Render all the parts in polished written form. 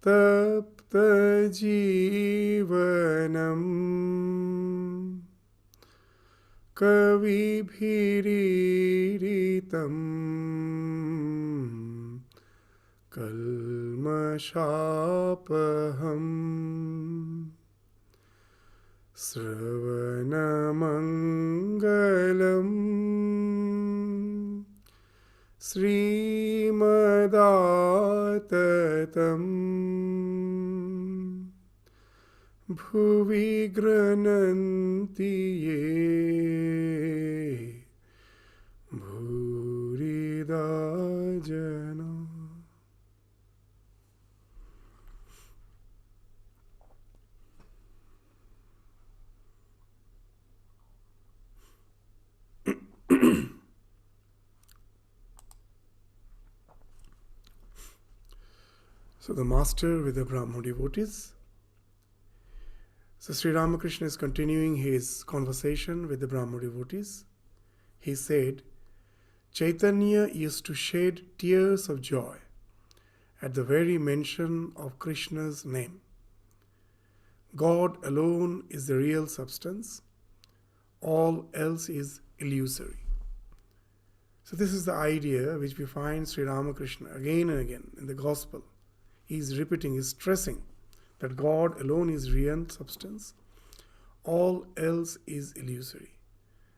तप्तजीवनम् कविभिरीरितम् कल्मषापहम् श्रवणमङ्गलम् श्रीमदाततम् भुवि गृह्णन्ति ये भूरिदा जना. So the master with the Brahmo devotees. So Sri Ramakrishna is continuing his conversation with the Brahmo devotees. He said, Chaitanya used to shed tears of joy at the very mention of Krishna's name. God alone is the real substance. All else is illusory. So this is the idea which we find Sri Ramakrishna again and again in the gospel. He is repeating, he is stressing that God alone is real substance. All else is illusory.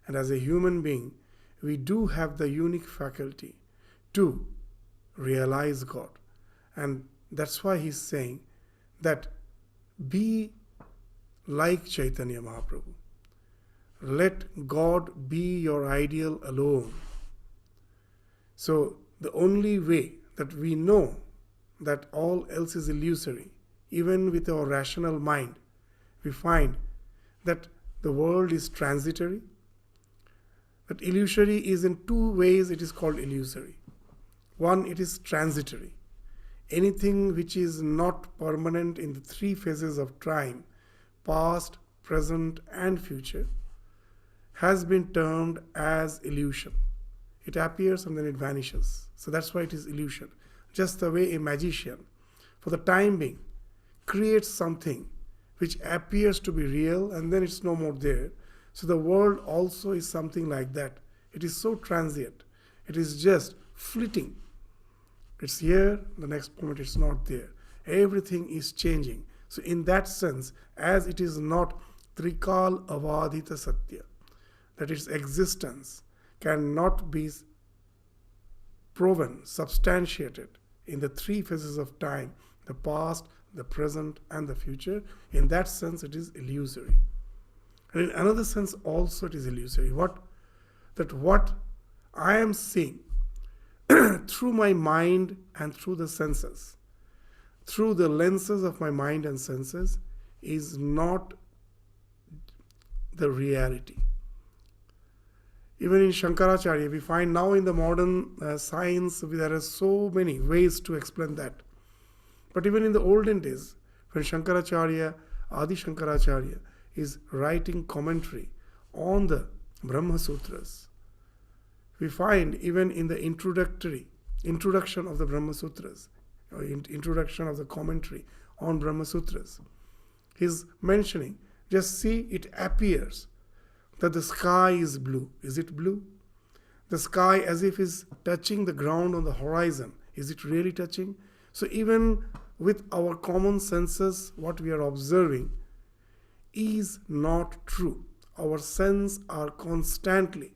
And as a human being, we do have the unique faculty to realize God. And that's why he's saying that be like Chaitanya Mahaprabhu. Let God be your ideal alone. So the only way that we know that all else is illusory, even with our rational mind, we find that the world is transitory. That illusory is in two ways it is called illusory. One, it is transitory. Anything which is not permanent in the three phases of time, past, present, and future, has been termed as illusion. It appears and then it vanishes. So that's why it is illusion. Just the way a magician, for the time being, creates something which appears to be real and then it's no more there. So the world also is something like that. It is so transient. It is just fleeting. It's here, the next moment it's not there. Everything is changing. So in that sense, as it is not Trikal Avadhita Satya, that its existence cannot be proven, substantiated in the three phases of time, the past, the present, and the future. In that sense, it is illusory. And in another sense also it is illusory. What I am seeing through my mind and through the senses, through the lenses of my mind and senses, is not the reality. Even in Shankaracharya, we find now in the modern science, there are so many ways to explain that. But even in the olden days, when Shankaracharya, Adi Shankaracharya, is writing commentary on the Brahma Sutras, we find even in the introduction of the Brahma Sutras, or introduction of the commentary on Brahma Sutras, he's mentioning, just see, it appears that the sky is blue. Is it blue? The sky as if is touching the ground on the horizon. Is it really touching? So even with our common senses, what we are observing is not true. Our senses are constantly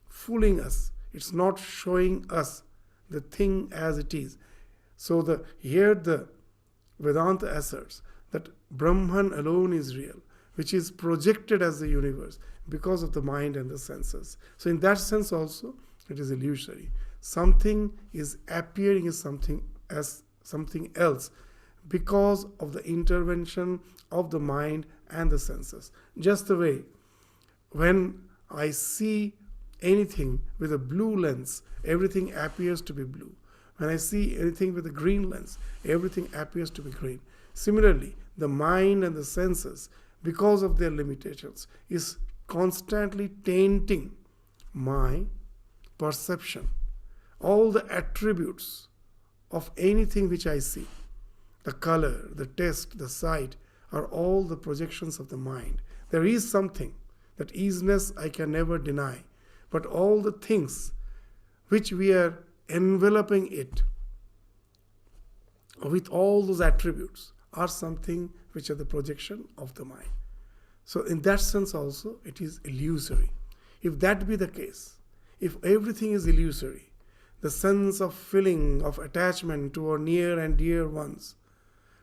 fooling us. It's not showing us the thing as it is. So here the Vedanta asserts that Brahman alone is real, which is projected as the universe because of the mind and the senses. So in that sense also, it is illusory. Something is appearing as something else because of the intervention of the mind and the senses. Just the way when I see anything with a blue lens, everything appears to be blue. When I see anything with a green lens, everything appears to be green. Similarly, the mind and the senses, because of their limitations, is constantly tainting my perception, all the attributes of anything which I see, the color, the taste, the sight, are all the projections of the mind. There is something, that isness I can never deny, but all the things which we are enveloping it with all those attributes are something which are the projection of the mind. So in that sense also it is illusory. If that be the case, if everything is illusory, the sense of feeling, of attachment to our near and dear ones,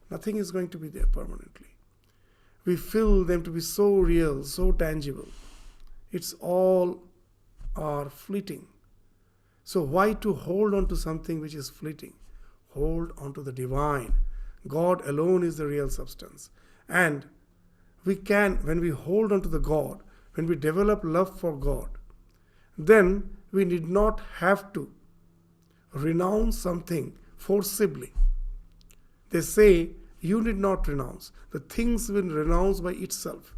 nothing is going to be there permanently. We feel them to be so real, so tangible. It's all are fleeting. So why to hold on to something which is fleeting? Hold on to the divine. God alone is the real substance. And we can, when we hold on to the God, when we develop love for God, then we need not have to renounce something forcibly. They say, you need not renounce. The things will renounce by itself.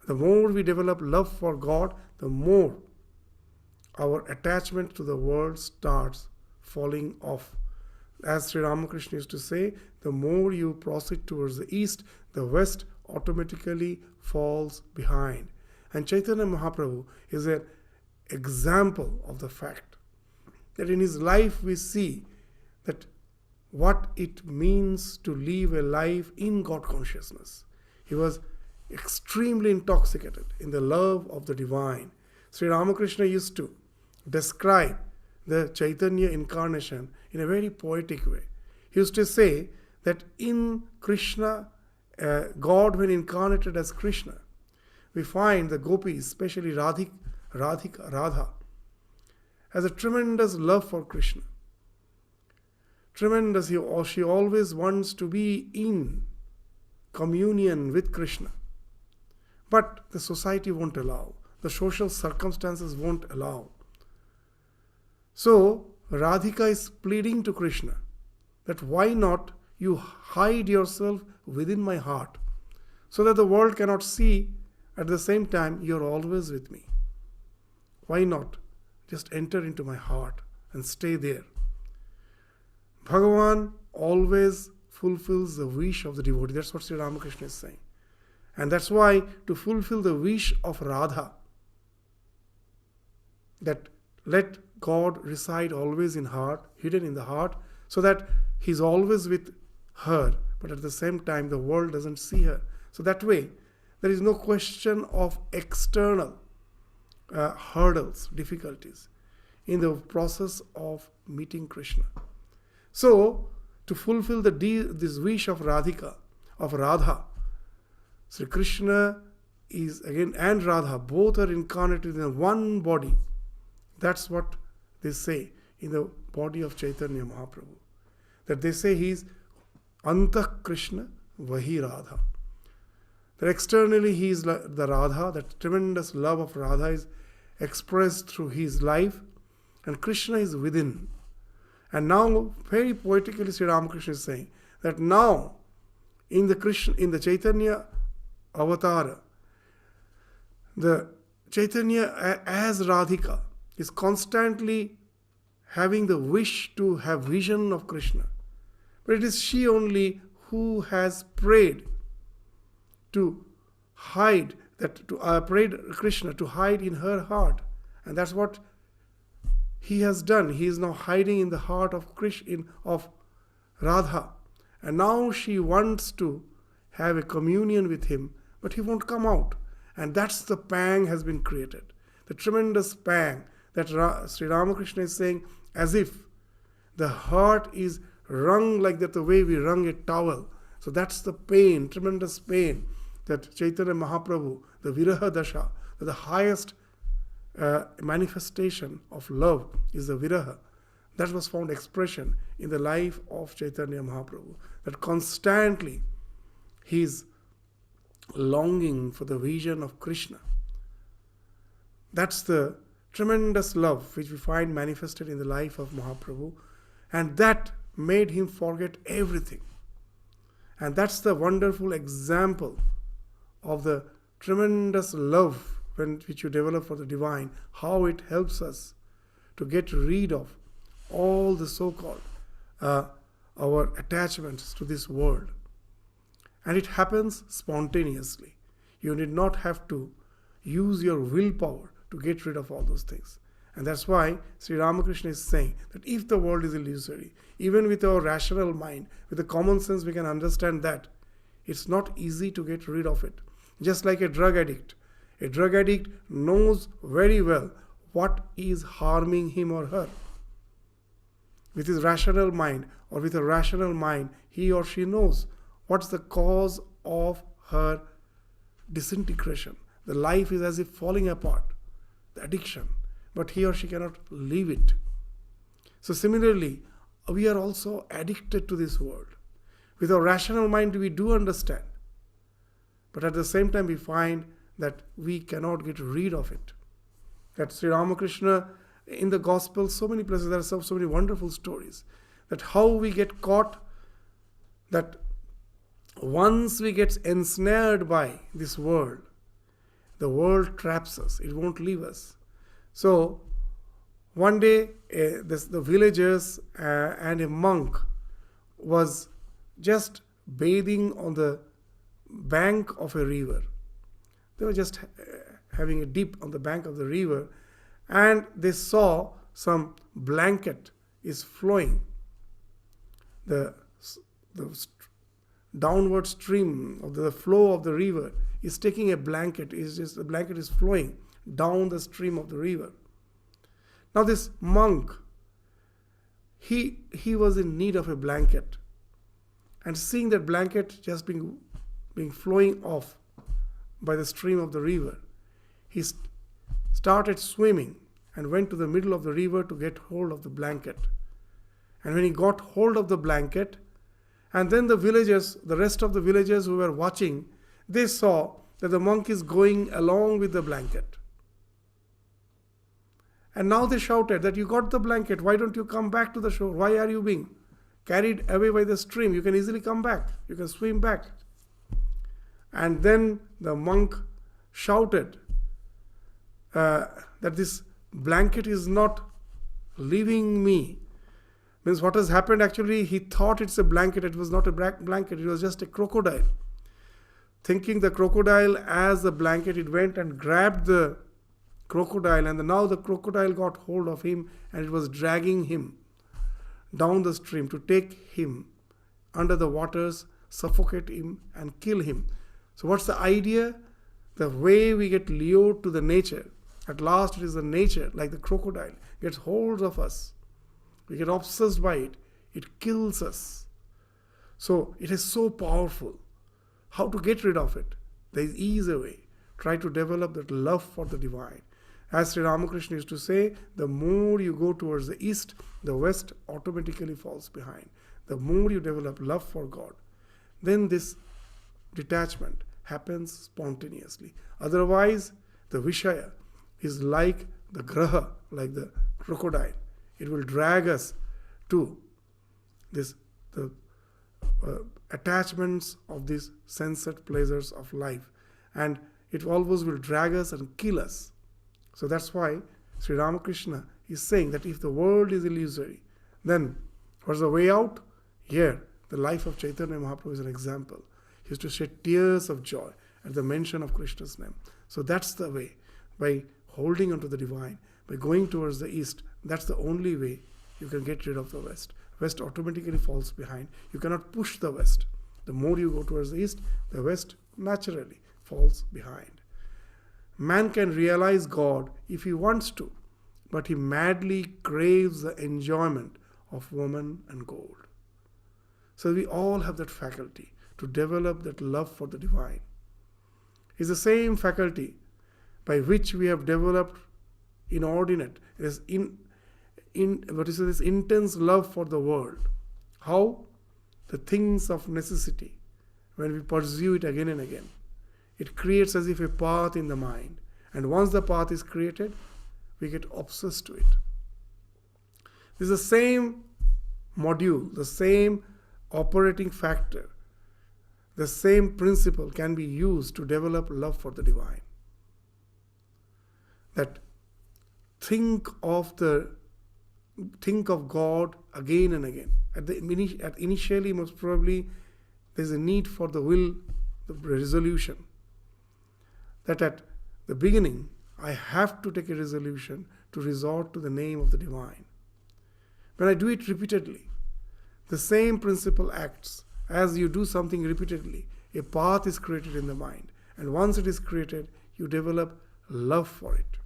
The more we develop love for God, the more our attachment to the world starts falling off. As Sri Ramakrishna used to say, the more you proceed towards the east, the west automatically falls behind. And Chaitanya Mahaprabhu is an example of the fact that in his life we see that what it means to live a life in God consciousness. He was extremely intoxicated in the love of the divine. Sri Ramakrishna used to describe the Chaitanya incarnation in a very poetic way. He used to say that in Krishna, God when incarnated as Krishna, we find the gopis, especially Radha, has a tremendous love for Krishna. Tremendous, she always wants to be in communion with Krishna. But the society won't allow. The social circumstances won't allow. So Radhika is pleading to Krishna that why not you hide yourself within my heart so that the world cannot see, at the same time you're always with me. Why not just enter into my heart and stay there? Bhagavan always fulfills the wish of the devotee. That's what Sri Ramakrishna is saying. And that's why to fulfill the wish of Radha, that let God reside always in heart, hidden in the heart, so that He's always with her, but at the same time the world doesn't see her. So that way, there is no question of external hurdles, difficulties in the process of meeting Krishna. So, to fulfill this wish of Radha, Sri Krishna is again and Radha, both are incarnated in one body. That's what they say in the body of Chaitanya Mahaprabhu. That they say he is Antah Krishna Vahi Radha. That externally he is the Radha, that tremendous love of Radha is expressed through his life, and Krishna is within. And now, very poetically, Sri Ramakrishna is saying that now, in the Chaitanya Avatara, the Chaitanya as Radhika is constantly having the wish to have vision of Krishna. But it is she only who has prayed to hide, prayed Krishna to hide in her heart. And that's what he has done. He is now hiding in the heart of of Radha. And now she wants to have a communion with him, but he won't come out. And that's the pang has been created. The tremendous pang that Sri Ramakrishna is saying, as if the heart is wrung like that, the way we wrung a towel. So that's the pain, tremendous pain that Chaitanya Mahaprabhu, the Viraha Dasha, the highest manifestation of love is the Viraha. That was found expression in the life of Chaitanya Mahaprabhu. That constantly he is longing for the vision of Krishna. That's the tremendous love which we find manifested in the life of Mahaprabhu, and that made him forget everything. And that's the wonderful example of the tremendous love which you develop for the divine, how it helps us to get rid of all the so-called our attachments to this world. And it happens spontaneously. You need not have to use your willpower to get rid of all those things. And that's why Sri Ramakrishna is saying that if the world is illusory, even with our rational mind, with the common sense, we can understand that it's not easy to get rid of it. Just like a drug addict. A drug addict knows very well what is harming him or her. With his rational mind, or with a rational mind, he or she knows what's the cause of her disintegration. The life is as if falling apart, the addiction, but he or she cannot leave it. So similarly, we are also addicted to this world. With our rational mind, we do understand, but at the same time we find that we cannot get rid of it. That Sri Ramakrishna, in the Gospel, so many places, there are so many wonderful stories, that how we get caught, that once we get ensnared by this world, the world traps us, it won't leave us. So one day the villagers and a monk was just bathing on the bank of a river. They were just having a dip on the bank of the river, and they saw some blanket is flowing. The downward stream of the flow of the river is taking a blanket. The blanket is flowing down the stream of the river. Now this monk, he was in need of a blanket, and seeing that blanket just being flowing off by the stream of the river, he started swimming and went to the middle of the river to get hold of the blanket. And when he got hold of the blanket, and then the rest of the villagers who were watching, they saw that the monk is going along with the blanket. And now they shouted that you got the blanket, why don't you come back to the shore? Why are you being carried away by the stream? You can easily come back. You can swim back. And then the monk shouted that this blanket is not leaving me. Means what has happened, actually he thought it's a blanket. It was not a blanket, it was just a crocodile. Thinking the crocodile as a blanket, it went and grabbed the crocodile, and now the crocodile got hold of him and it was dragging him down the stream to take him under the waters, suffocate him and kill him. So what's the idea? The way we get lured to the nature, at last it is the nature, like the crocodile, gets hold of us. We get obsessed by it. It kills us. So it is so powerful. How to get rid of it? There is easy way. Try to develop that love for the divine. As Sri Ramakrishna used to say, the more you go towards the east, the west automatically falls behind. The more you develop love for God, then this detachment happens spontaneously. Otherwise, the Vishaya is like the Graha, like the crocodile. It will drag us to the attachments of these sensate pleasures of life, and it always will drag us and kill us. So that's why Sri Ramakrishna is saying that if the world is illusory, then what's the way out? Here, the life of Chaitanya Mahaprabhu is an example. He used to shed tears of joy at the mention of Krishna's name. So that's the way. By holding onto the divine, by going towards the east, that's the only way you can get rid of the west. West automatically falls behind. You cannot push the west. The more you go towards the east, the west naturally falls behind. Man can realize God if he wants to, but he madly craves the enjoyment of woman and gold. So we all have that faculty to develop that love for the divine. It's the same faculty by which we have developed inordinate, this intense love for the world. How? The things of necessity, when we pursue it again and again, it creates as if a path in the mind. And once the path is created, we get obsessed to it. This is the same module, the same operating factor, the same principle can be used to develop love for the divine. That think of the think of God again and again. Initially, most probably, there's a need for the will, the resolution. That at the beginning, I have to take a resolution to resort to the name of the divine. When I do it repeatedly, the same principle acts. As you do something repeatedly, a path is created in the mind. And once it is created, you develop love for it.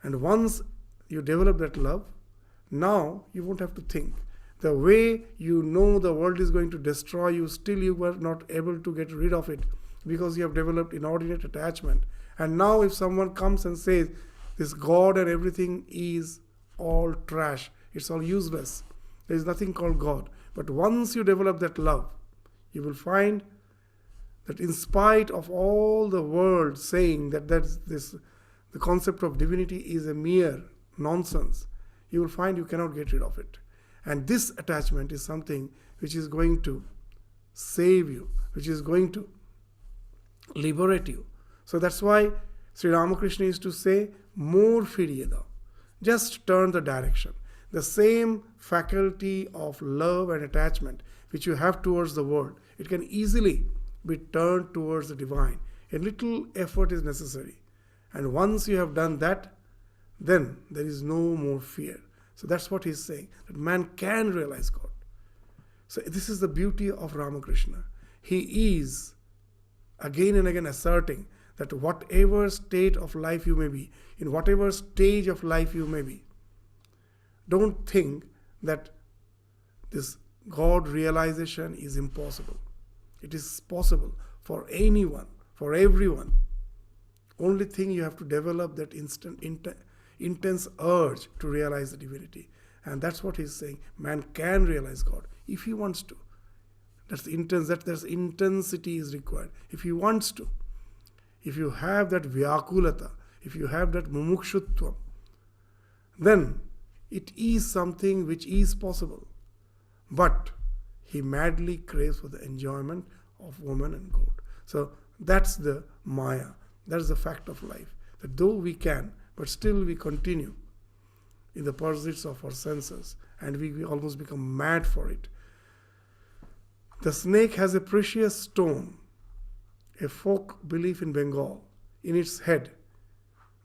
And once you develop that love, now you won't have to think. The way you know the world is going to destroy you, still you were not able to get rid of it because you have developed inordinate attachment. And now if someone comes and says, this God and everything is all trash, it's all useless, there is nothing called God. But once you develop that love, you will find that in spite of all the world saying that the concept of divinity is a mere nonsense, you will find you cannot get rid of it. And this attachment is something which is going to save you, which is going to liberate you. So that's why Sri Ramakrishna used to say, more firyeda. Just turn the direction. The same faculty of love and attachment which you have towards the world, it can easily be turned towards the divine. A little effort is necessary. And once you have done that, then there is no more fear. So that's what he's saying, that man can realize God. So this is the beauty of Ramakrishna. He is again and again asserting that whatever state of life you may be, in whatever stage of life you may be, don't think that this God realization is impossible. It is possible for anyone, for everyone. Only thing you have to develop that intense urge to realize the divinity. And that's what he's saying. Man can realize God if he wants to. That's intensity is required. If he wants to. If you have that vyakulata, if you have that mumukshutvam, then it is something which is possible. But he madly craves for the enjoyment of woman and goat. So that's the maya. That's the fact of life. That though we can, but still we continue in the pursuits of our senses, and we almost become mad for it. The snake has a precious stone, a folk belief in Bengal, in its head,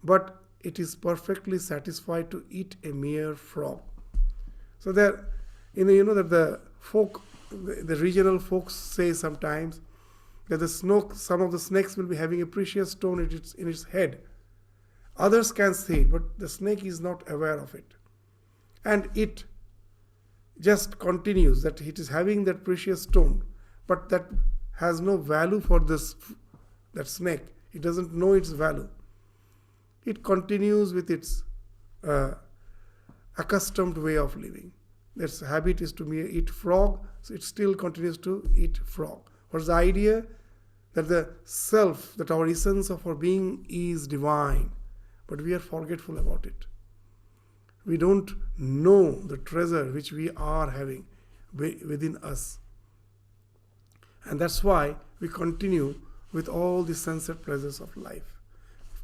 but it is perfectly satisfied to eat a mere frog. So there, that the folk, the regional folks say sometimes that some of the snakes will be having a precious stone in its head. Others can see it, but the snake is not aware of it. And it just continues that it is having that precious stone, but that has no value for that snake. It doesn't know its value. It continues with its accustomed way of living. Its habit is to eat frog, so it still continues to eat frog. What's the idea? That the self, that our essence of our being is divine, but we are forgetful about it. We don't know the treasure which we are having within us. And that's why we continue with all the sensate pleasures of life,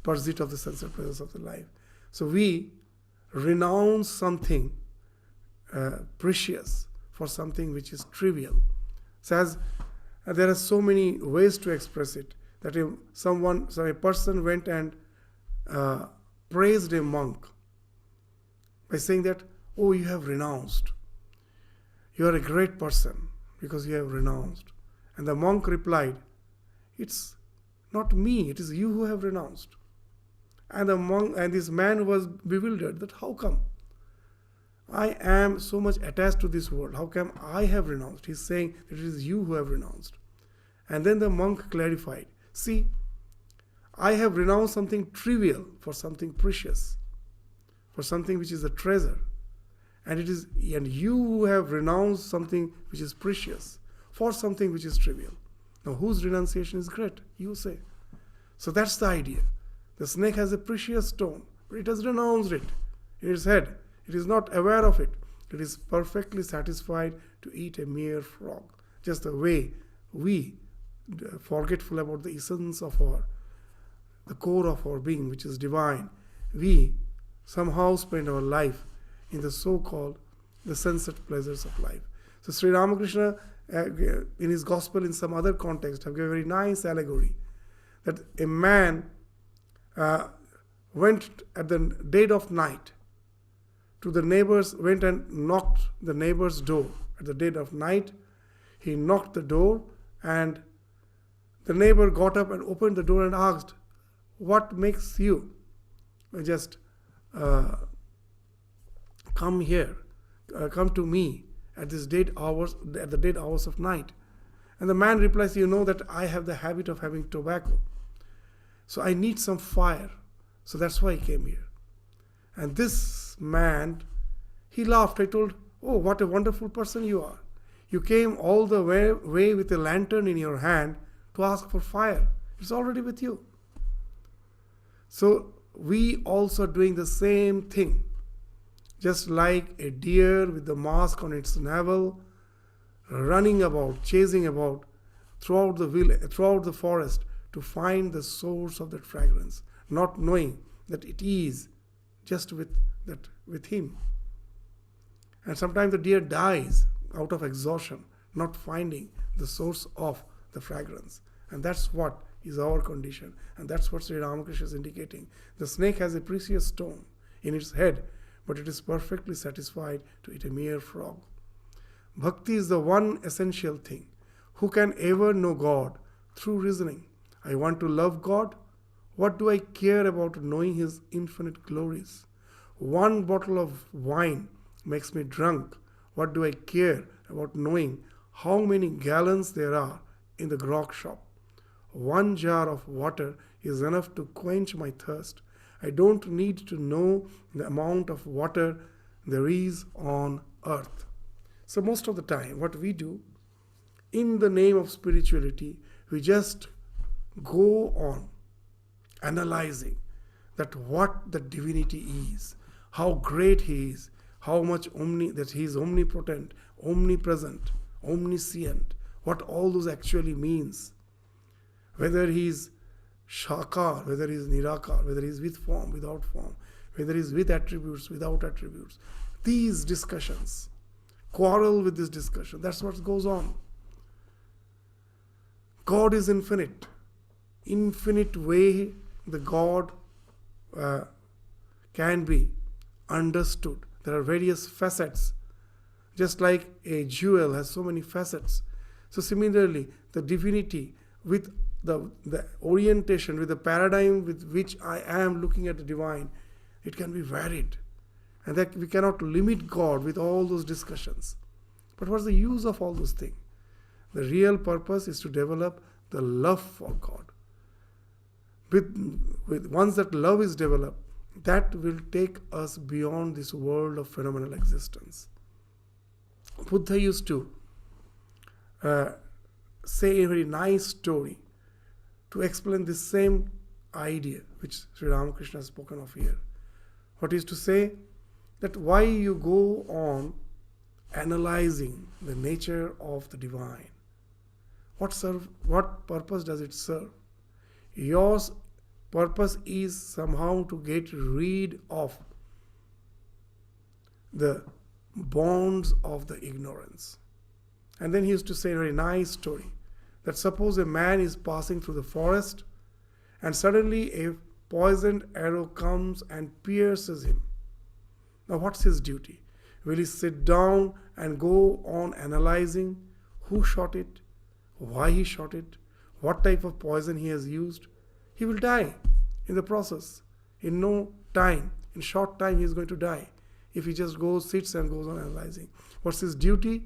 pursuit of the sensate pleasures of the life. So we renounce something precious for something which is trivial. So as there are so many ways to express it, that a person went and praised a monk by saying that, oh, you have renounced. You are a great person because you have renounced. And the monk replied, it's not me, it is you who have renounced. And this man was bewildered that how come? I am so much attached to this world. How come I have renounced? He's saying that it is you who have renounced. And then the monk clarified, see, I have renounced something trivial for something precious, for something which is a treasure. And you who have renounced something which is precious for something which is trivial. Now whose renunciation is great? You say. So that's the idea. The snake has a precious stone, but it has renounced it in its head. It is not aware of it. It is perfectly satisfied to eat a mere frog. Just the way we, forgetful about the essence of the core of our being, which is divine, we somehow spend our life in the so-called the sunset pleasures of life. So Sri Ramakrishna, in his gospel in some other context, have given a very nice allegory that a man went at the dead of night to the neighbors, went and knocked the neighbor's door at the dead of night. He knocked the door, and the neighbor got up and opened the door and asked, "What makes you just come here, come to me at this dead hours, at the dead hours of night?" And the man replies, "You know that I have the habit of having tobacco, so I need some fire. So that's why I came here." And this man, he laughed. I told, "Oh, what a wonderful person you are. You came all the way with a lantern in your hand to ask for fire. It's already with you." So we also are doing the same thing. Just like a deer with the mask on its navel, running about, chasing about throughout the forest to find the source of that fragrance, not knowing that it is just with him. And sometimes the deer dies out of exhaustion, not finding the source of the fragrance. And that's what is our condition. And that's what Sri Ramakrishna is indicating. The snake has a precious stone in its head, but it is perfectly satisfied to eat a mere frog. Bhakti is the one essential thing. Who can ever know God? Through reasoning. I want to love God. What do I care about knowing His infinite glories? One bottle of wine makes me drunk. What do I care about knowing how many gallons there are in the grog shop? One jar of water is enough to quench my thirst. I don't need to know the amount of water there is on earth. So most of the time, what we do, in the name of spirituality, we just go on analyzing that what the divinity is, how great He is, how much that He is omnipotent, omnipresent, omniscient, what all those actually means. Whether He is Shakar, whether He is Nirakar, whether He is with form, without form, whether He is with attributes, without attributes. These discussions, quarrel with this discussion, that's what goes on. God is infinite. Infinite way the God can be understood. There are various facets. Just like a jewel has so many facets. So similarly, the divinity with the orientation, with the paradigm with which I am looking at the divine, it can be varied. And that we cannot limit God with all those discussions. But what's the use of all those things? The real purpose is to develop the love for God. Once that love is developed, that will take us beyond this world of phenomenal existence. Buddha used to say a very nice story to explain this same idea which Sri Ramakrishna has spoken of here. What is to say that why you go on analyzing the nature of the divine. What purpose does it serve? Your purpose is somehow to get rid of the bonds of the ignorance. And then he used to say a very nice story that suppose a man is passing through the forest and suddenly a poisoned arrow comes and pierces him. Now what's his duty? Will he sit down and go on analyzing who shot it, why he shot it, what type of poison he has used? He will die in the process. In no time, in short time he is going to die if he just sits and goes on analyzing. What's his duty?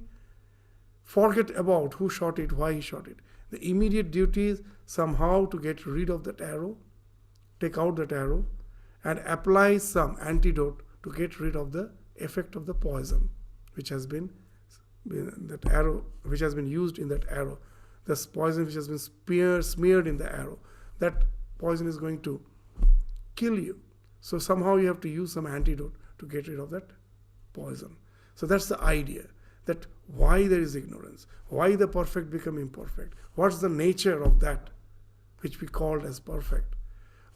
Forget about who shot it, why he shot it. The immediate duty is somehow to get rid of that arrow, take out that arrow, and apply some antidote to get rid of the effect of the poison which has been used in that arrow. This poison which has been smeared in the arrow, that poison is going to kill you. So somehow you have to use some antidote to get rid of that poison. So that's the idea, that why there is ignorance, why the perfect become imperfect, what's the nature of that which we called as perfect.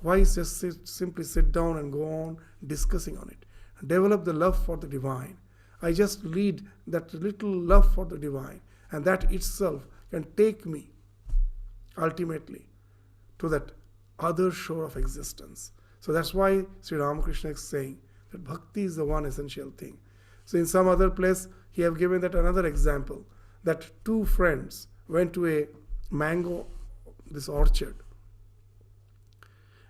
Why just simply sit down and go on discussing on it. develop the love for the divine. I just lead that little love for the divine, and that itself can take me ultimately to that other shore of existence. So that's why Sri Ramakrishna is saying that bhakti is the one essential thing. So in some other place, he have given that another example, that two friends went to a mango, this orchard,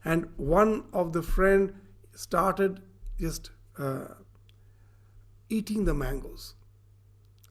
and one of the friend started just eating the mangoes.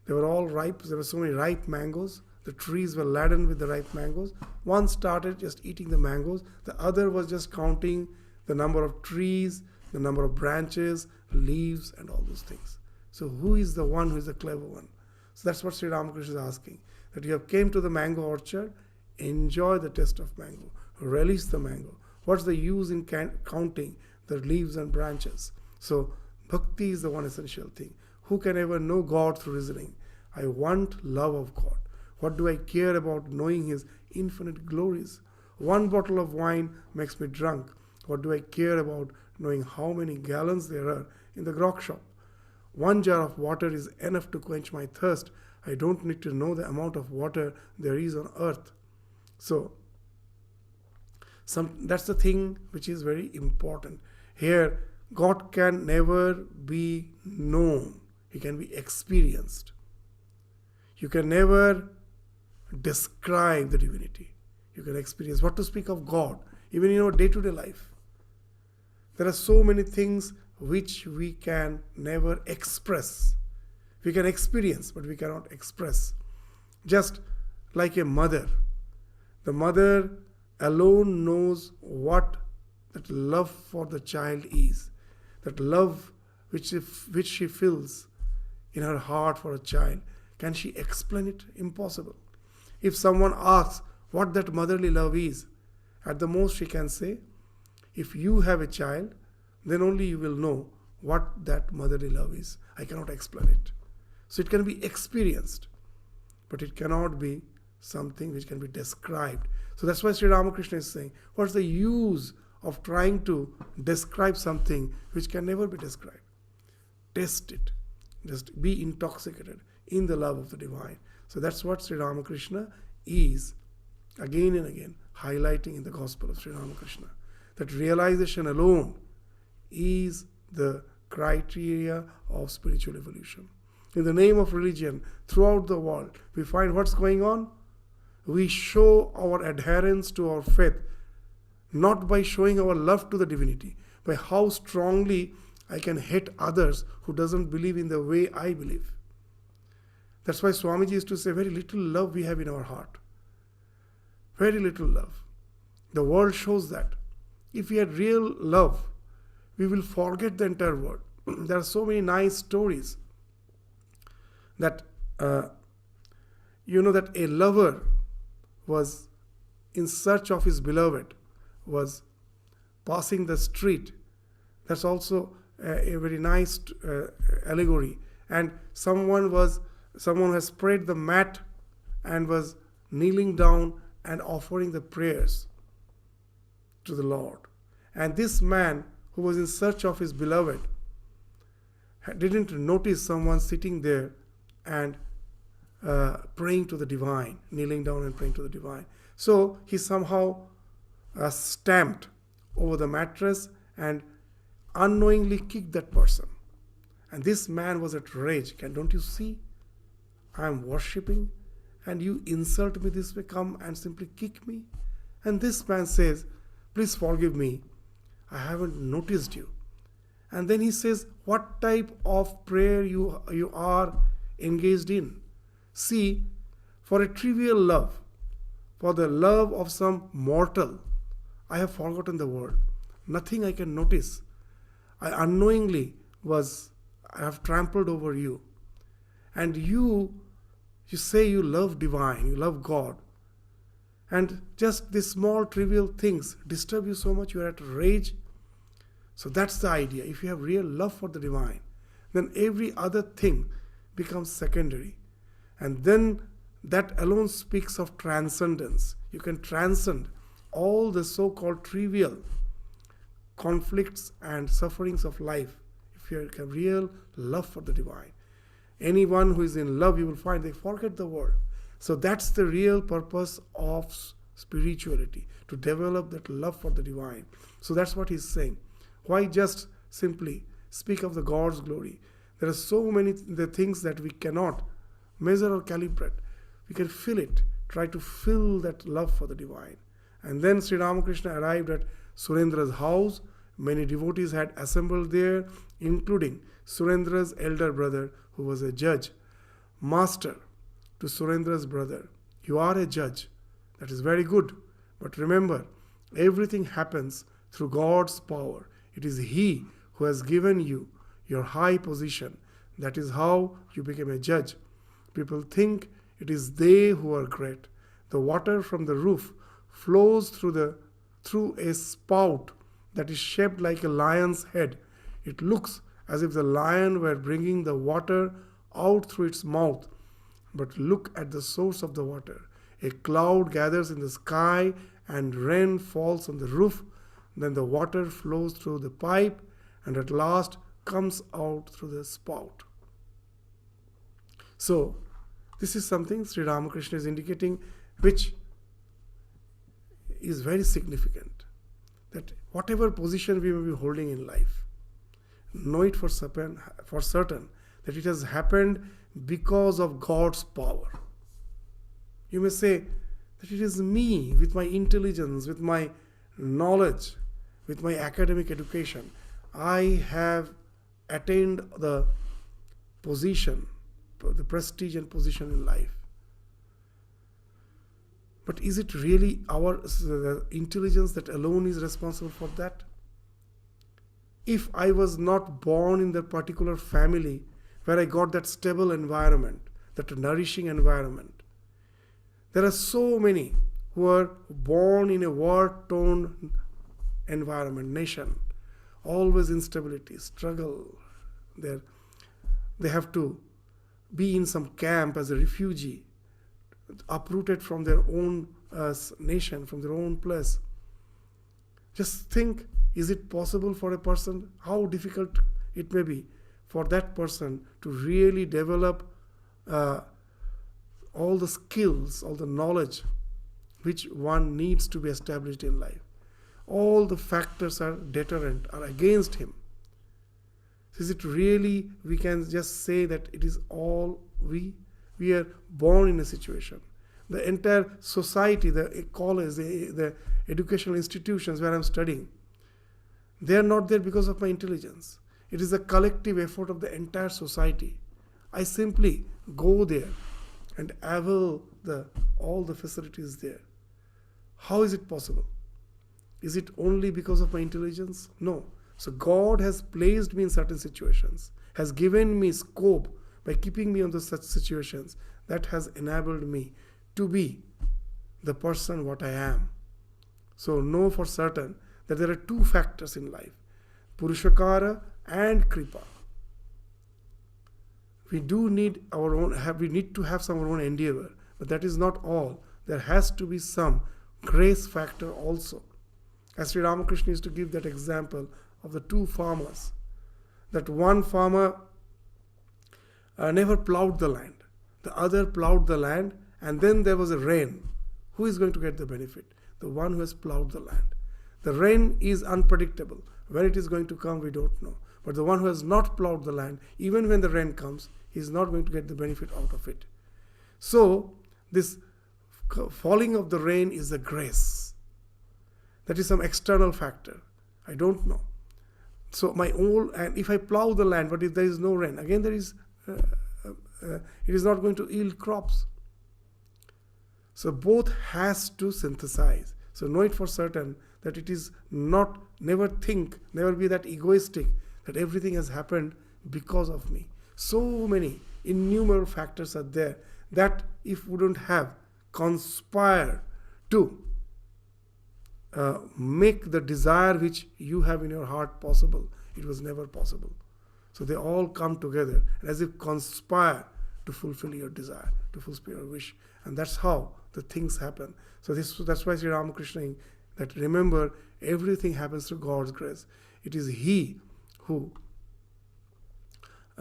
They were all ripe. There were so many ripe mangoes. The trees were laden with the ripe mangoes. One started just eating the mangoes. The other was just counting the number of trees, the number of branches, leaves, and all those things. So who is the one who is the clever one? So that's what Sri Ramakrishna is asking. That you have came to the mango orchard, enjoy the taste of mango, relish the mango. What's the use in counting the leaves and branches? So bhakti is the one essential thing. Who can ever know God through reasoning? I want love of God. What do I care about knowing His infinite glories? One bottle of wine makes me drunk. What do I care about knowing how many gallons there are in the grog shop? One jar of water is enough to quench my thirst. I don't need to know the amount of water there is on earth. So, that's the thing which is very important. Here, God can never be known. He can be experienced. You can never describe the divinity. You can experience. What to speak of God, even in our day-to-day life. There are so many things which we can never express. We can experience, but we cannot express. Just like a mother. The mother alone knows what that love for the child is. That love which she feels in her heart for a child. Can she explain it? Impossible. If someone asks what that motherly love is, at the most she can say, if you have a child, then only you will know what that motherly love is. I cannot explain it. So it can be experienced, but it cannot be something which can be described. So that's why Sri Ramakrishna is saying, what's the use of trying to describe something which can never be described? Taste it. Just be intoxicated in the love of the divine. So that's what Sri Ramakrishna is again and again highlighting in the Gospel of Sri Ramakrishna. That realization alone is the criteria of spiritual evolution. In the name of religion, throughout the world, we find what's going on. We show our adherence to our faith not by showing our love to the divinity, by how strongly I can hate others who doesn't believe in the way I believe. That's why Swamiji used to say, very little love we have in our heart. Very little love. The world shows that. If we had real love, we will forget the entire world. There are so many nice stories that, that a lover was in search of his beloved, was passing the street. That's also a very nice allegory. And someone has spread the mat and was kneeling down and offering the prayers to the Lord. And this man who was in search of his beloved didn't notice someone sitting there and praying to the divine, kneeling down and praying to the divine. So he somehow stamped over the mattress and unknowingly kicked that person. And this man was at rage. Don't you see? I am worshipping and you insult me this way, come and simply kick me. And this man says, please forgive me. I haven't noticed you. And then he says, what type of prayer you are engaged in? See, for a trivial love, for the love of some mortal, I have forgotten the word. Nothing I can notice. I unknowingly I have trampled over you. And you say you love divine, you love God. And just these small trivial things disturb you so much, you are at rage. So that's the idea. If you have real love for the divine, then every other thing becomes secondary. And then that alone speaks of transcendence. You can transcend all the so-called trivial conflicts and sufferings of life if you have real love for the divine. Anyone who is in love, you will find they forget the world. So that's the real purpose of spirituality, to develop that love for the divine. So that's what he's saying. Why just simply speak of the God's glory? There are so many the things that we cannot measure or calibrate. We can feel it, try to feel that love for the divine. And then Sri Ramakrishna arrived at Surendra's house. Many devotees had assembled there, including Surendra's elder brother, who was a judge. Master, to Surendra's brother, you are a judge. That is very good. But remember, everything happens through God's power. It is He who has given you your high position. That is how you became a judge. People think it is they who are great. The water from the roof flows through a spout that is shaped like a lion's head. It looks as if the lion were bringing the water out through its mouth. But look at the source of the water. A cloud gathers in the sky and rain falls on the roof. Then the water flows through the pipe and at last comes out through the spout. So, this is something Sri Ramakrishna is indicating, which is very significant. That whatever position we may be holding in life, know it for certain that it has happened because of God's power. You may say that it is me, with my intelligence, with my knowledge, with my academic education, I have attained the position, the prestige and position in life. But is it really our intelligence that alone is responsible for that? If I was not born in that particular family where I got that stable environment, that nourishing environment, there are so many who are born in a war-torn environment, nation, always instability, struggle. They have to be in some camp as a refugee, uprooted from their own nation, from their own place. Just think, is it possible for a person, how difficult it may be for that person to really develop all the skills, all the knowledge which one needs to be established in life. All the factors are deterrent, are against him. Is it really, we can just say that it is all we are born in a situation. The entire society, the college, the educational institutions where I'm studying, they are not there because of my intelligence. It is a collective effort of the entire society. I simply go there and avail all the facilities there. How is it possible? Is it only because of my intelligence? No. So God has placed me in certain situations, has given me scope by keeping me on such situations that has enabled me to be the person what I am. So know for certain that there are two factors in life, Purushakara and Kripa. We need to have some of our own endeavor, but that is not all. There has to be some grace factor also. As Sri Ramakrishna used to give that example of the two farmers, that one farmer never plowed the land, the other plowed the land, and then there was a rain. Who is going to get the benefit? The one who has plowed the land. The rain is unpredictable. When it is going to come, we don't know. But the one who has not plowed the land, even when the rain comes, he is not going to get the benefit out of it. So, this falling of the rain is a grace. That is some external factor. I don't know. So and if I plow the land, but if there is no rain, again it is not going to yield crops. So both has to synthesize. So know it for certain that it is not, never be that egoistic that everything has happened because of me. So many innumerable factors are there that if we don't have conspired to make the desire which you have in your heart possible, it was never possible. So they all come together and as if conspire to fulfill your desire, to fulfill your wish. And that's how the things happen. So that's why Sri Ramakrishna, that remember, everything happens through God's grace. It is He who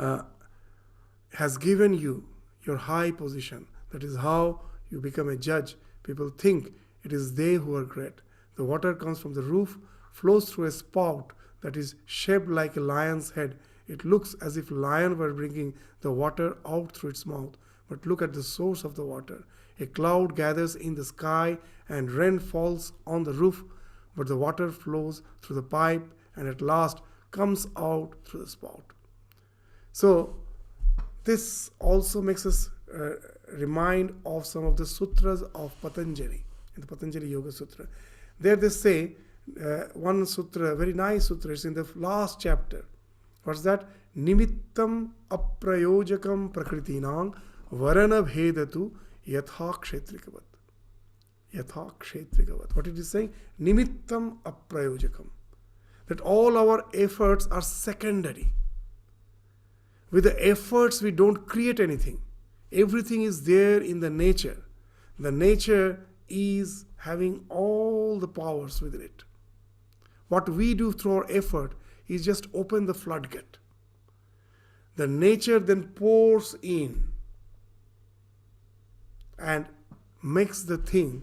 uh, has given you your high position. That is how you become a judge. People think it is they who are great. The water comes from the roof, flows through a spout that is shaped like a lion's head. It looks as if a lion were bringing the water out through its mouth. But look at the source of the water. A cloud gathers in the sky and rain falls on the roof, but the water flows through the pipe and at last comes out through the spout. So this also makes us remind of some of the sutras of Patanjali, in the Patanjali Yoga Sutra. There they say, one sutra, very nice sutra, it's in the last chapter. What's that? Nimittam aprayojakam prakritinang varana bhedatu yatha kshetrikavat. Yatha kshetrikavat. What it is saying? Nimittam aprayojakam. That all our efforts are secondary. With the efforts, we don't create anything. Everything is there in the nature. The nature is having all the powers within it. What we do through our effort is just open the floodgate. The nature then pours in and makes the thing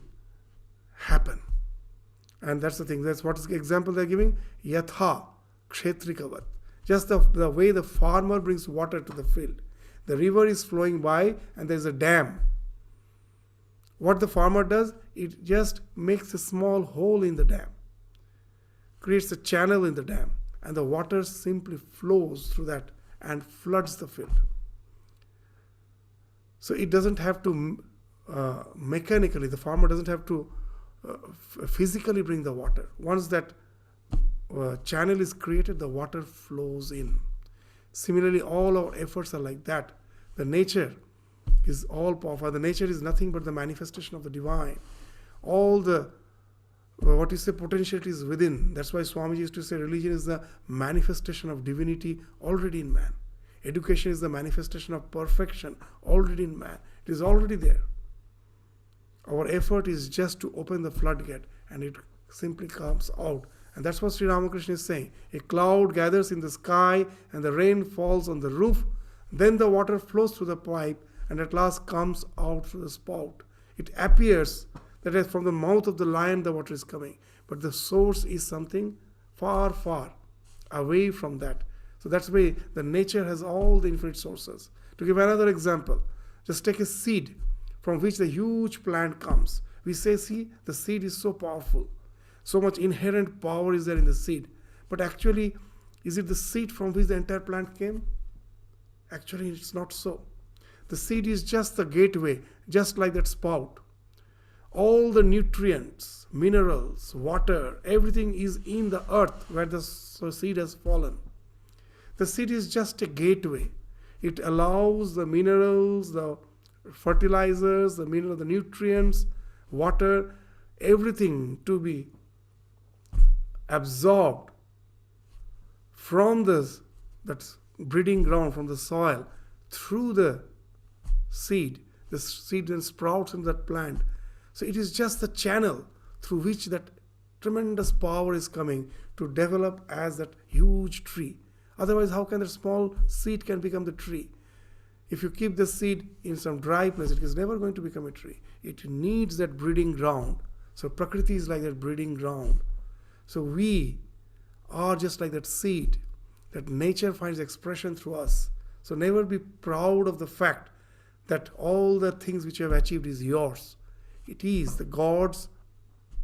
happen. And that's the thing. That's what is the example they're giving. Yatha kshetrikavat. Just the way the farmer brings water to the field. The river is flowing by and there's a dam. What the farmer does, it just makes a small hole in the dam, creates a channel in the dam, and the water simply flows through that and floods the field. So it doesn't have to mechanically, the farmer doesn't have to physically bring the water. Once that channel is created, the water flows in. Similarly, all our efforts are like that. The nature is all powerful. The nature is nothing but the manifestation of the divine. All the, what you say, potentiality is within. That's why Swami used to say religion is the manifestation of divinity already in man. Education is the manifestation of perfection already in man. It is already there. Our effort is just to open the floodgate and it simply comes out. And that's what Sri Ramakrishna is saying. A cloud gathers in the sky and the rain falls on the roof. Then the water flows through the pipe and at last comes out through the spout. It appears that from the mouth of the lion the water is coming. But the source is something far, far away from that. So that's why the nature has all the infinite sources. To give another example, just take a seed from which the huge plant comes. We say, see, the seed is so powerful. So much inherent power is there in the seed. But actually, is it the seed from which the entire plant came? Actually, it's not so. The seed is just the gateway, just like that spout. All the nutrients, minerals, water, everything is in the earth where the seed has fallen. The seed is just a gateway. It allows the minerals, the fertilizers, the nutrients, water, everything to be absorbed from that breeding ground, from the soil, through the seed. The seed then sprouts in that plant. So it is just the channel through which that tremendous power is coming to develop as that huge tree. Otherwise, how can that small seed can become the tree? If you keep the seed in some dry place, it is never going to become a tree. It needs that breeding ground. So Prakriti is like that breeding ground. So we are just like that seed, that nature finds expression through us. So never be proud of the fact that all the things which you have achieved is yours. It is the God's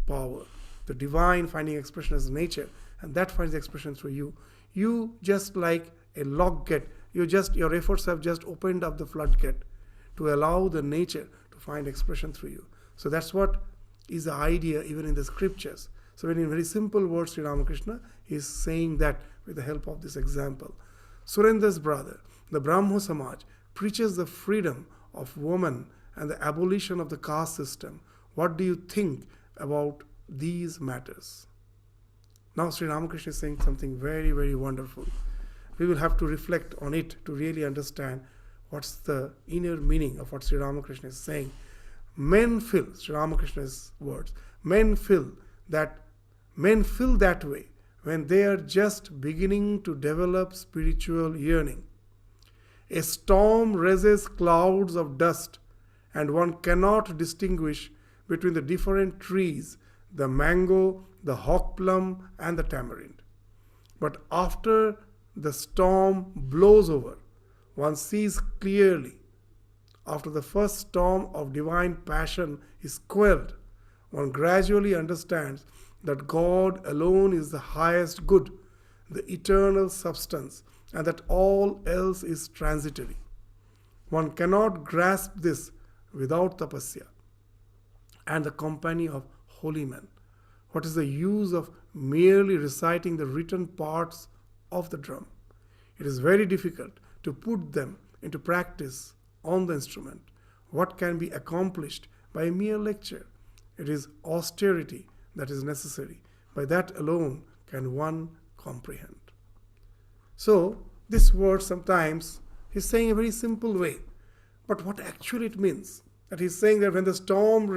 power, the divine finding expression as nature, and that finds expression through you. You just like a lock gate. Your efforts have just opened up the floodgate to allow the nature to find expression through you. So that's what is the idea even in the scriptures. So when in very simple words, Sri Ramakrishna is saying that with the help of this example. Surendra's brother, the Brahmo Samaj, preaches the freedom of woman and the abolition of the caste system. What do you think about these matters? Now Sri Ramakrishna is saying something very, very wonderful. We will have to reflect on it to really understand what's the inner meaning of what Sri Ramakrishna is saying. Men feel, Sri Ramakrishna's words, men feel that way when they are just beginning to develop spiritual yearning. A storm raises clouds of dust, and one cannot distinguish between the different trees, the mango, the hawk plum, and the tamarind. But after the storm blows over, one sees clearly. After the first storm of divine passion is quelled, one gradually understands that God alone is the highest good, the eternal substance, and that all else is transitory. One cannot grasp this without tapasya and the company of holy men. What is the use of merely reciting the written parts of the drum? It is very difficult to put them into practice on the instrument. What can be accomplished by a mere lecture? It is austerity that is necessary. By that alone can one comprehend. So, this word sometimes he's saying a very simple way. But what actually it means? That he's saying that when the storm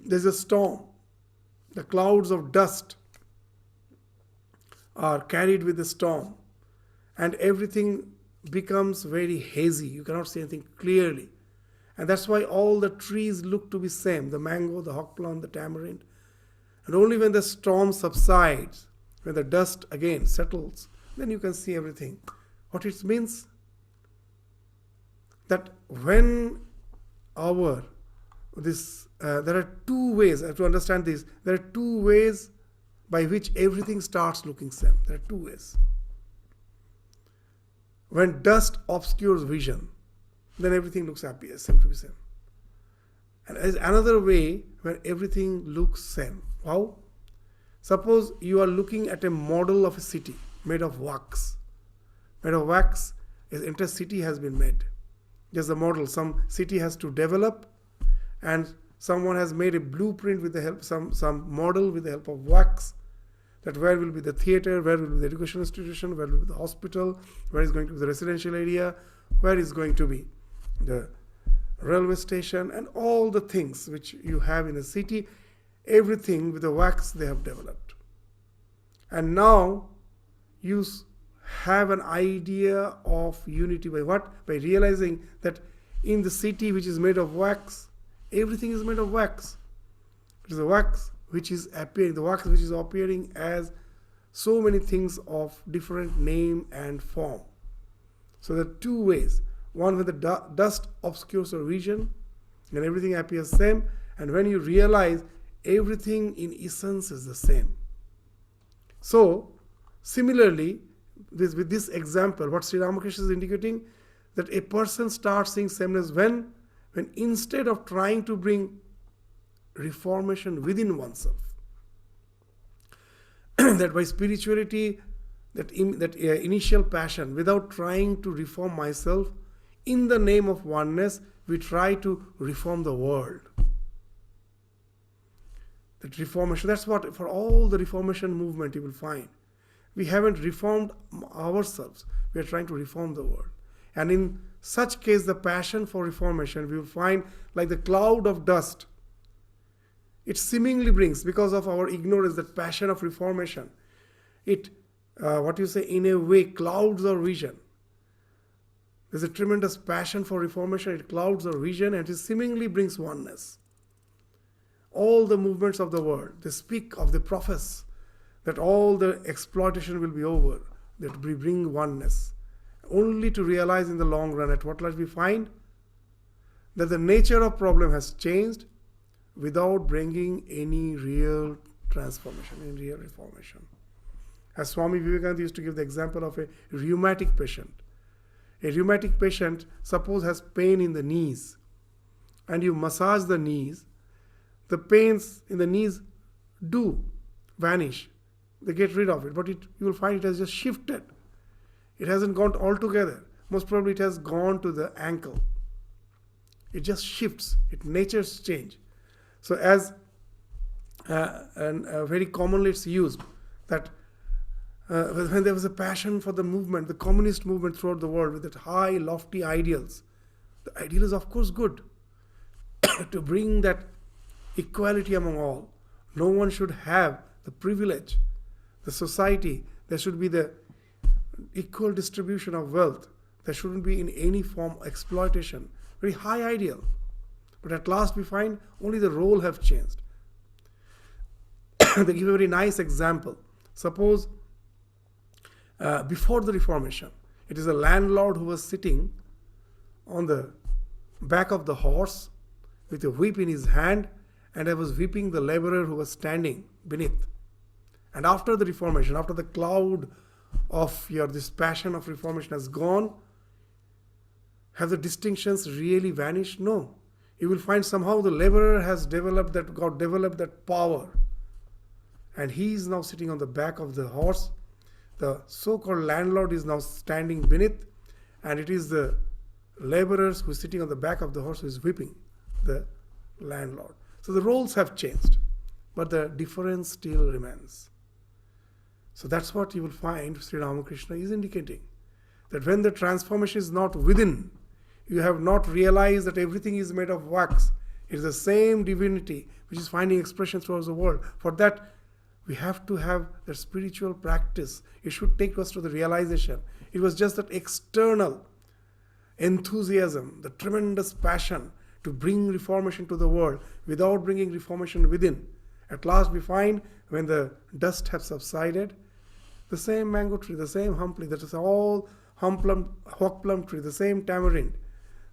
there's a storm, the clouds of dust are carried with the storm, and everything becomes very hazy. You cannot see anything clearly. And that's why all the trees look to be same, the mango, the hawk plum, the tamarind. And only when the storm subsides, when the dust again settles, then you can see everything. What it means? That when there are two ways, I have to understand this, there are two ways by which everything starts looking same. There are two ways. When dust obscures vision, then everything looks happy, seem to be same. And there's another way where everything looks same. How? Suppose you are looking at a model of a city made of wax. Made of wax, an entire city has been made. Just the model. Some city has to develop, and someone has made a blueprint with the help, some model with the help of wax. That where will be the theater, where will be the education institution, where will be the hospital, where is going to be the residential area, where is going to be the railway station, and all the things which you have in a city, everything with the wax they have developed. And now you have an idea of unity by what? By realizing that in the city which is made of wax, everything is made of wax. It is the wax which is appearing, the wax which is appearing as so many things of different name and form. So there are two ways. One, when the dust obscures your vision, and everything appears same, and when you realize everything in essence is the same. So, similarly, with this example, what Sri Ramakrishna is indicating, that a person starts seeing sameness when instead of trying to bring reformation within oneself, that by spirituality, that initial passion, without trying to reform myself, in the name of oneness, we try to reform the world. That reformation, that's what, for all the reformation movement you will find. We haven't reformed ourselves. We are trying to reform the world. And in such case, the passion for reformation, we will find like the cloud of dust. It seemingly brings, because of our ignorance, that passion of reformation, it, in a way, clouds our vision. There's a tremendous passion for reformation, it clouds our vision, and it seemingly brings oneness. All the movements of the world, they speak of, they profess that all the exploitation will be over, that we bring oneness. Only to realize in the long run, at what last we find that the nature of problem has changed without bringing any real transformation, any real reformation. As Swami Vivekananda used to give the example of a rheumatic patient. A rheumatic patient, suppose, has pain in the knees, and you massage the knees, the pains in the knees do vanish. They get rid of it, but you will find it has just shifted. It hasn't gone altogether. Most probably it has gone to the ankle. It just shifts. Nature's change. So as very commonly it's used that when there was a passion for the movement, the communist movement throughout the world with that high, lofty ideals, the ideal is of course good to bring that equality among all. No one should have the privilege. The society, there should be the equal distribution of wealth. There shouldn't be in any form exploitation. Very high ideal. But at last we find only the role have changed. They give a very nice example. Suppose before the Reformation, it is a landlord who was sitting on the back of the horse with a whip in his hand, and I was whipping the laborer who was standing beneath. And after the Reformation, after the cloud of this passion of Reformation has gone, have the distinctions really vanished? No. You will find somehow the laborer has developed that power. And he is now sitting on the back of the horse. The so-called landlord is now standing beneath, and it is the laborers who is sitting on the back of the horse who is whipping the landlord. So the roles have changed, but the difference still remains. So that's what you will find Sri Ramakrishna is indicating. That when the transformation is not within, you have not realized that everything is made of wax. It is the same divinity which is finding expression throughout the world. For that, we have to have that spiritual practice. It should take us to the realization. It was just that external enthusiasm, the tremendous passion to bring reformation to the world without bringing reformation within. At last we find when the dust has subsided, the same mango tree, the same humpli, that is all hawk plum tree, the same tamarind,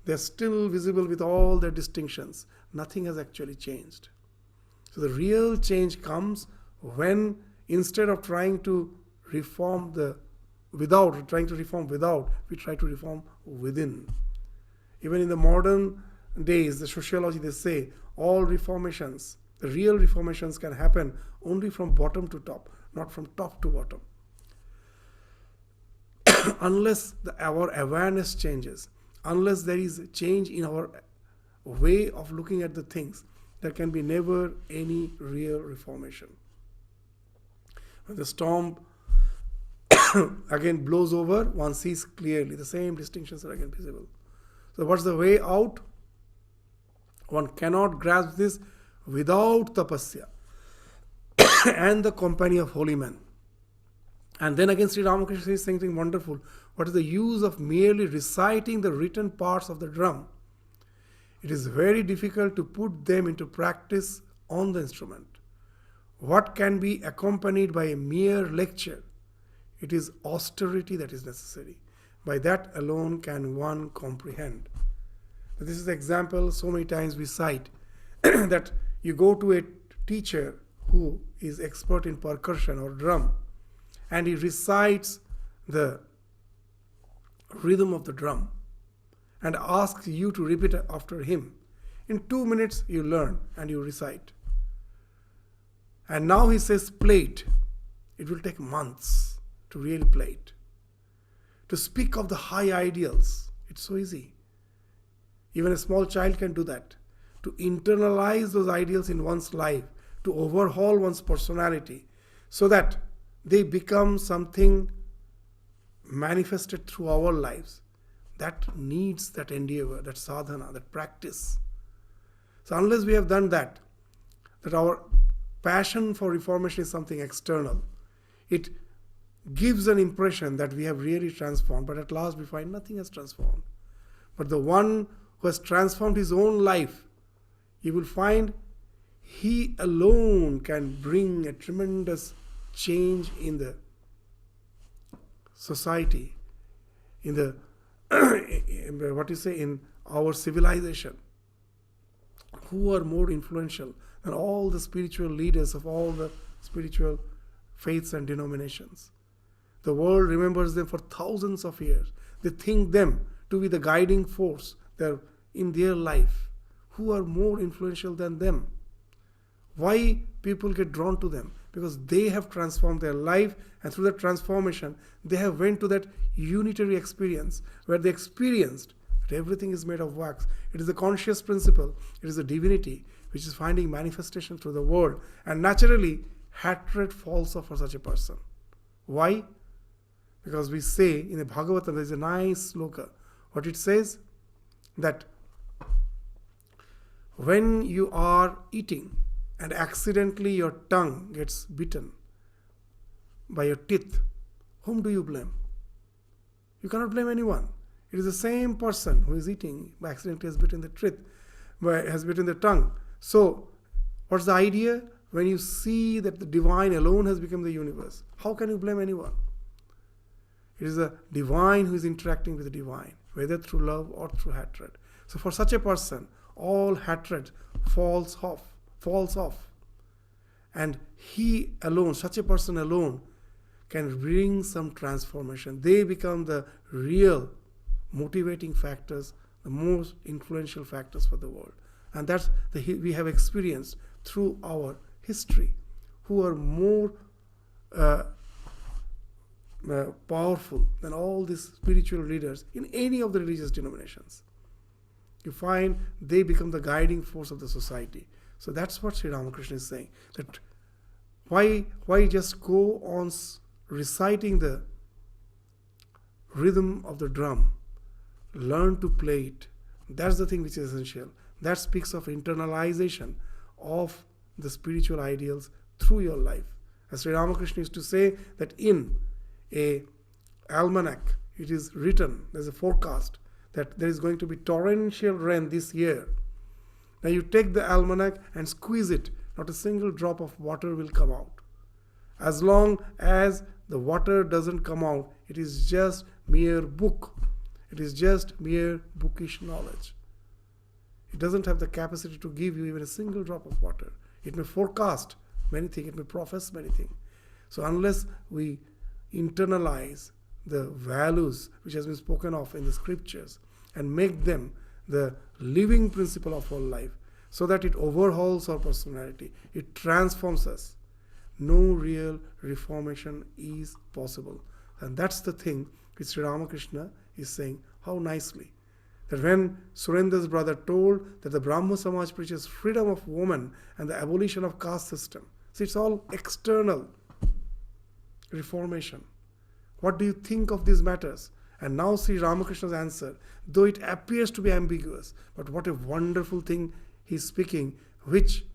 they are still visible with all their distinctions. Nothing has actually changed. So the real change comes when instead of trying to reform without, we try to reform within. Even in the modern days, the sociology, they say all reformations, the real reformations can happen only from bottom to top, not from top to bottom. Unless our awareness changes, unless there is a change in our way of looking at the things, there can be never any real reformation. When the storm again blows over, one sees clearly the same distinctions are again visible. So what's the way out? One cannot grasp this without tapasya and the company of holy men. And then again Sri Ramakrishna says something wonderful. What is the use of merely reciting the written parts of the drum? It is very difficult to put them into practice on the instrument. What can be accompanied by a mere lecture? It is austerity that is necessary. By that alone can one comprehend. This is the example so many times we cite that you go to a teacher who is expert in percussion or drum, and he recites the rhythm of the drum and asks you to repeat after him. In 2 minutes you learn and you recite. And now he says play it. It will take months to really play it. To speak of the high ideals, it's so easy. Even a small child can do that. To internalize those ideals in one's life, to overhaul one's personality, so that they become something manifested through our lives. That needs that endeavor, that sadhana, that practice. So unless we have done that our passion for reformation is something external, it gives an impression that we have really transformed, but at last we find nothing has transformed. But the one who has transformed his own life, you will find he alone can bring a tremendous change in the society, in the in our civilization. Who are more influential than all the spiritual leaders of all the spiritual faiths and denominations? The world remembers them for thousands of years. They think them to be the guiding force in their life. Who are more influential than them? Why people get drawn to them? Because they have transformed their life, and through that transformation, they have went to that unitary experience where they experienced that everything is made of wax. It is a conscious principle. It is a divinity which is finding manifestation through the world. And naturally, hatred falls off for such a person. Why? Because we say in the Bhagavatam, there is a nice sloka. What it says? That when you are eating and accidentally your tongue gets bitten by your teeth, whom do you blame? You cannot blame anyone. It is the same person who is eating by accident has bitten the teeth, has bitten the tongue. So, what's the idea? When you see that the divine alone has become the universe, how can you blame anyone? It is the divine who is interacting with the divine, whether through love or through hatred. So for such a person, all hatred falls off. And he alone, such a person alone, can bring some transformation. They become the real motivating factors, the most influential factors for the world. And that's we have experienced through our history, who are more powerful than all these spiritual leaders in any of the religious denominations. You find they become the guiding force of the society. So that's what Sri Ramakrishna is saying. That why just go on reciting the rhythm of the drum? Learn to play it. That's the thing which is essential. That speaks of internalization of the spiritual ideals through your life. As Sri Ramakrishna used to say that in a almanac, it is written, there's a forecast that there is going to be torrential rain this year. Now you take the almanac and squeeze it, not a single drop of water will come out. As long as the water doesn't come out, it is just mere book. It is just mere bookish knowledge. It doesn't have the capacity to give you even a single drop of water. It may forecast many things, it may profess many things. So unless we internalize the values which has been spoken of in the scriptures and make them the living principle of our life, so that it overhauls our personality, it transforms us, no real reformation is possible. And that's the thing which Sri Ramakrishna is saying how nicely. That when Surendra's brother told that the Brahmo Samaj preaches freedom of woman and the abolition of caste system, see, it's all external reformation. What do you think of these matters? And now Sri Ramakrishna's answer, though it appears to be ambiguous, but what a wonderful thing he's speaking, which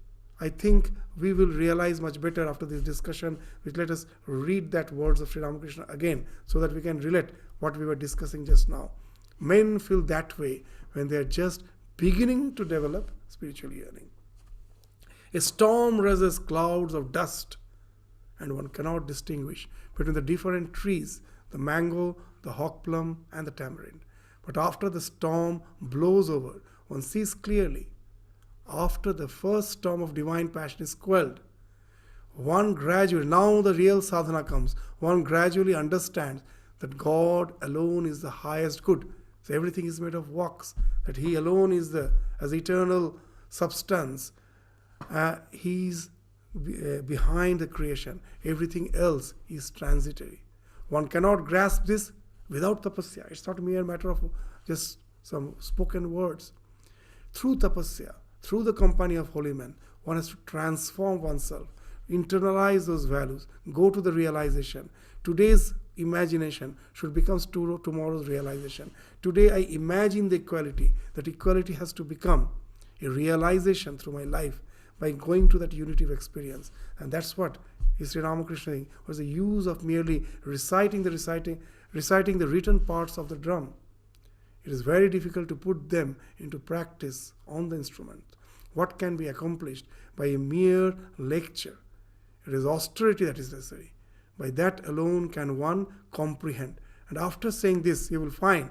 I think we will realize much better after this discussion, which let us read that words of Sri Ramakrishna again, so that we can relate what we were discussing just now. Men feel that way when they are just beginning to develop spiritual yearning. A storm raises clouds of dust, and one cannot distinguish between the different trees, the mango, the hawk plum, and the tamarind. But after the storm blows over, one sees clearly. After the first storm of divine passion is quelled, one gradually, now the real sadhana comes, one gradually understands that God alone is the highest good. So everything is made of wax, that He alone is as eternal substance. He is behind the creation. Everything else is transitory. One cannot grasp this without tapasya. It's not a mere matter of just some spoken words. Through tapasya, through the company of holy men, one has to transform oneself, internalize those values, go to the realization. Today's imagination should become tomorrow's realization. Today I imagine the equality. That equality has to become a realization through my life by going to that unity of experience. And that's what Sri Ramakrishna was the use of merely reciting the written parts of the drum. It is very difficult to put them into practice on the instrument. What can be accomplished by a mere lecture? It is austerity that is necessary. By that alone can one comprehend. And after saying this, you will find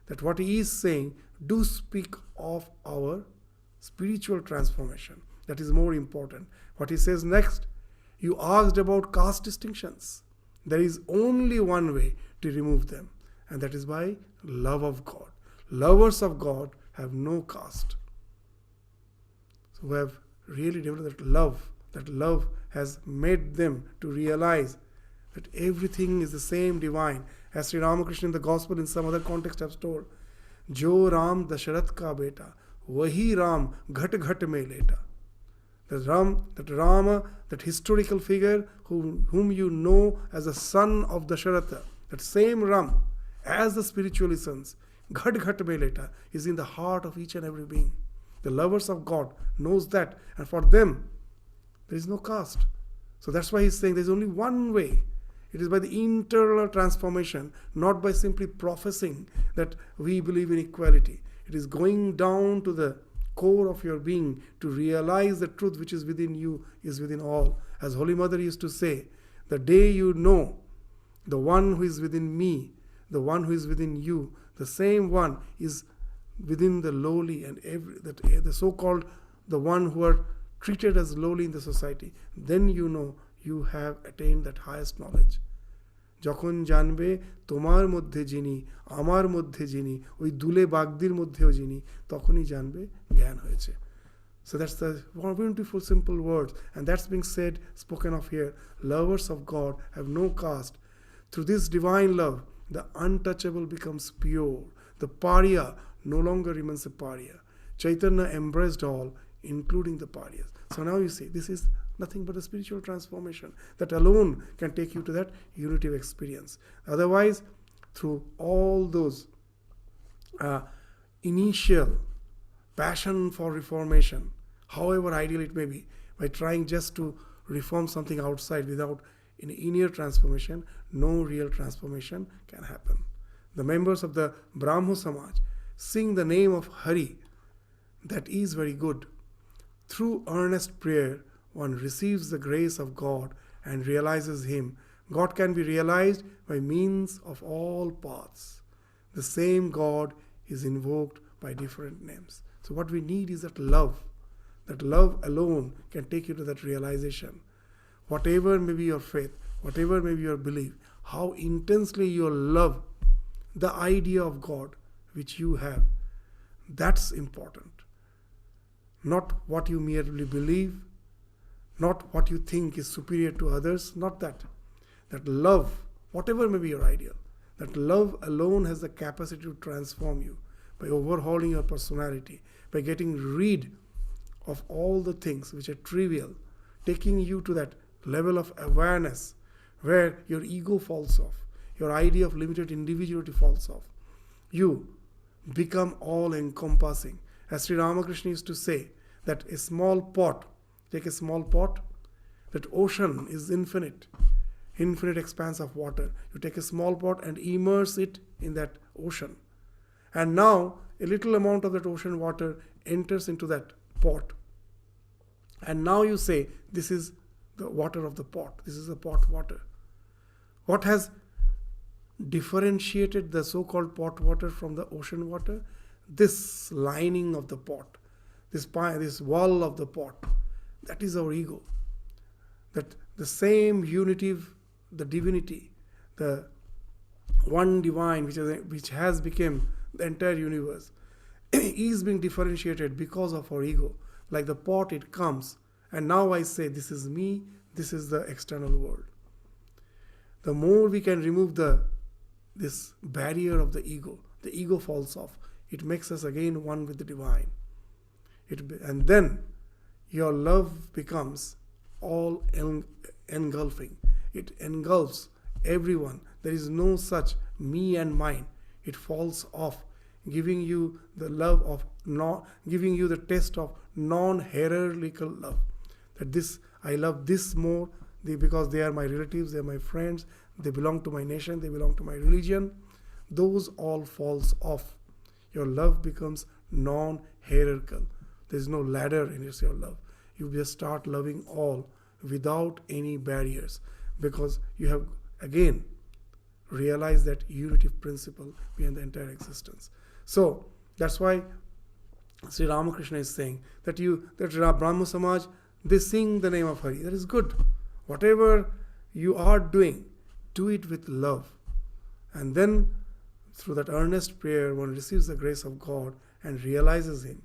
that what he is saying do speak of our spiritual transformation. That is more important. What he says next, you asked about caste distinctions. There is only one way to remove them, and that is by love of God. Lovers of God have no caste. So we have really developed that love has made them to realize that everything is the same divine. As Sri Ramakrishna in the Gospel in some other context has told, Jo Ram Dasharath ka beta, Wahi Ram Ghat Ghat mein leta. That Rama, that historical figure whom you know as the son of Dasharatha, that same Ram, as the spiritual sons, Ghat Ghat mein leta, is in the heart of each and every being. The lovers of God knows that, and for them, there is no caste. So that's why he's saying there is only one way. It is by the internal transformation, not by simply professing that we believe in equality. It is going down to the core of your being to realize the truth which is within you is within all. As Holy Mother used to say, the day you know the one who is within me, the one who is within you, the same one is within the lowly and the so-called the one who are treated as lowly in the society, then you know you have attained that highest knowledge. যখন জানবে তোমার মধ্যে যিনি, আমার মধ্যে যিনি, ওই দুলে বাগদির মধ্যেও যিনি, তখনই জানবে জ্ঞান হয়েছে. So that's the beautiful simple words, and that's being said, spoken of here. Lovers of God have no caste. Through this divine love, the untouchable becomes pure. The pariah no longer remains a pariah. Chaitanya embraced all, including the pariahs. So now you see, this is nothing but a spiritual transformation that alone can take you to that unitive experience. Otherwise, through all those initial passion for reformation, however ideal it may be, by trying just to reform something outside without an inner transformation, no real transformation can happen. The members of the Brahmo Samaj sing the name of Hari. That is very good. Through earnest prayer, one receives the grace of God and realizes Him. God can be realized by means of all paths. The same God is invoked by different names. So what we need is that love. That love alone can take you to that realization. Whatever may be your faith, whatever may be your belief, how intensely you love the idea of God which you have, that's important. Not what you merely believe, not what you think is superior to others, not that. That love, whatever may be your ideal, that love alone has the capacity to transform you by overhauling your personality, by getting rid of all the things which are trivial, taking you to that level of awareness where your ego falls off, your idea of limited individuality falls off. You become all-encompassing. As Sri Ramakrishna used to say, that a small pot, take a small pot, that ocean is infinite expanse of water. You take a small pot and immerse it in that ocean. And now a little amount of that ocean water enters into that pot. And now you say, this is the water of the pot. This is the pot water. What has differentiated the so-called pot water from the ocean water? This lining of the pot, this wall of the pot. That is our ego. That the same unity, the divinity, the one divine which has become the entire universe is being differentiated because of our ego. Like the pot, it comes, and now I say, this is me, this is the external world. The more we can remove this barrier of the ego falls off. It makes us again one with the divine. And then your love becomes all engulfing. It engulfs everyone. There is no such me and mine. It falls off, giving you the love of giving you the taste of non-hierarchical love. That this, I love this more because they are my relatives, they are my friends, they belong to my nation, they belong to my religion. Those all falls off. Your love becomes non-hierarchical. There is no ladder in your love. You just start loving all without any barriers, because you have again realized that unitive principle behind the entire existence. So that's why Sri Ramakrishna is saying that Brahmo Samaj, they sing the name of Hari. That is good. Whatever you are doing, do it with love. And then through that earnest prayer, one receives the grace of God and realizes Him.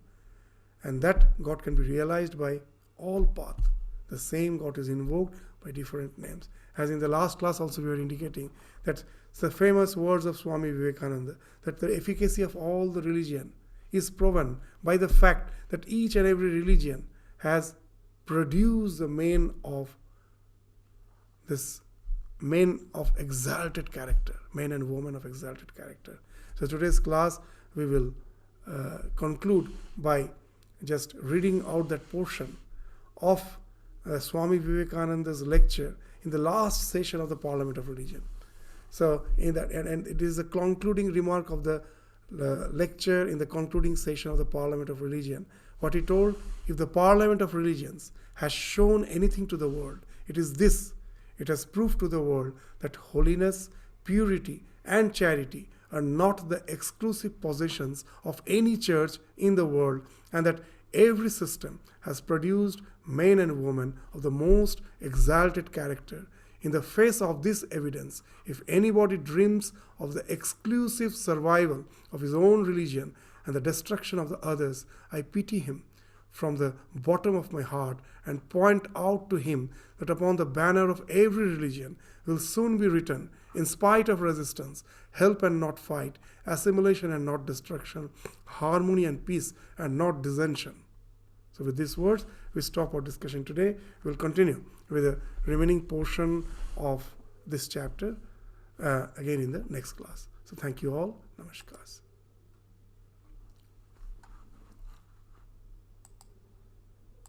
And that God can be realized by all paths. The same God is invoked by different names. As in the last class also we were indicating that the famous words of Swami Vivekananda, that the efficacy of all the religion is proven by the fact that each and every religion has produced the men of exalted character, men and women of exalted character. So today's class we will conclude by just reading out that portion of Swami Vivekananda's lecture in the last session of the Parliament of Religion. So in that, and it is a concluding remark of the lecture in the concluding session of the Parliament of Religion. What he told, if the Parliament of Religions has shown anything to the world, it is this. It has proved to the world that holiness, purity, and charity are not the exclusive possessions of any church in the world, and that every system has produced men and women of the most exalted character. In the face of this evidence, if anybody dreams of the exclusive survival of his own religion and the destruction of the others, I pity him from the bottom of my heart and point out to him that upon the banner of every religion will soon be written, in spite of resistance, help and not fight, assimilation and not destruction, harmony and peace and not dissension. So with these words, we stop our discussion today. We'll continue with the remaining portion of this chapter again in the next class. So thank you all. Namaskar.